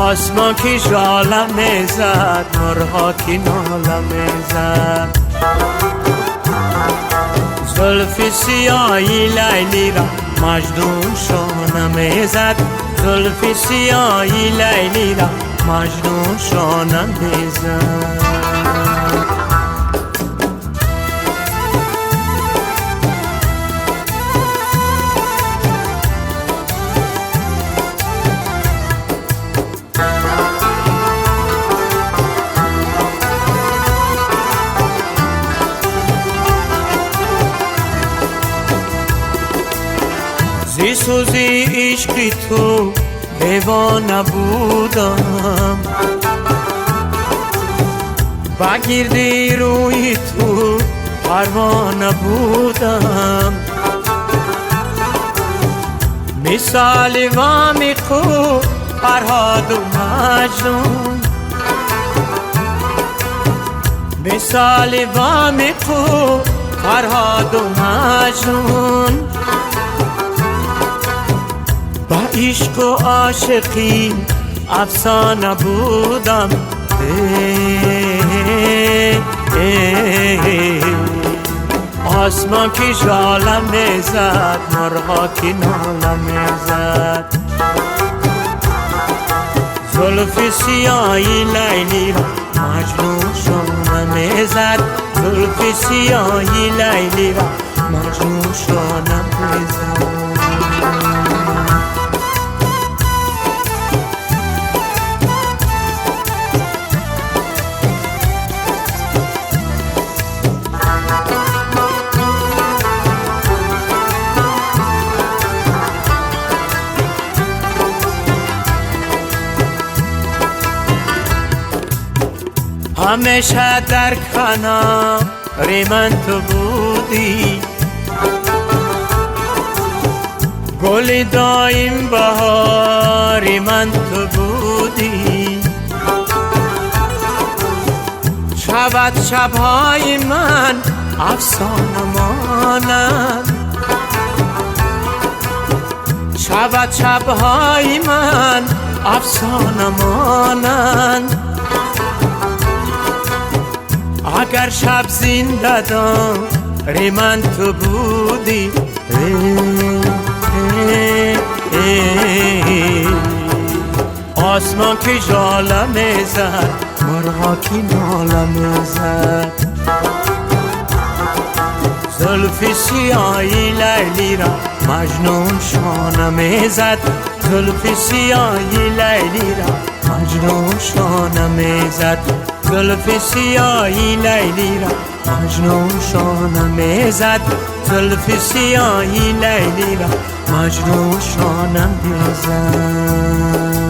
آسمان کی ژاله میزد، مرغا کی ناله میزد. زلف سیاهی لیلی را مجنون شانه میزد، زلف سیاهی لیلی را مجنون شانه میزد. زی سوزی عشقی تو دیوانه بودم، با گردی روی تو پروانه بودم. مثال وامی خوب فرهاد و مجنون، مثال وامی خوب فرهاد و مجنون. با عشق و عاشقی افسانه بودم. آسمان کی ژاله میزد، مرغا کی ناله میزد. زلف سیاهی لیلی را مجنون شانه میزد، زلف سیاهی لیلی را مجنون شانه میزد. همیشه در کنار من تو بودی، گل دایم بهار من تو بودی. شبت شبهای من افسانه مانند، شبت شبهای من افسانه مانند. اگر شب زنده داری من تو بودی. آسمان کی ژاله میزد، مرغا کی ناله میزد. زلف سیاهی لیلی را مجنون شانه میزد، زلف سیاهی لیلی را مجنون شانه میزد. زلف سیاهی لیلی را مجنون شانه میزد، زلف سیاهی لیلی را مجنون شانه میزد.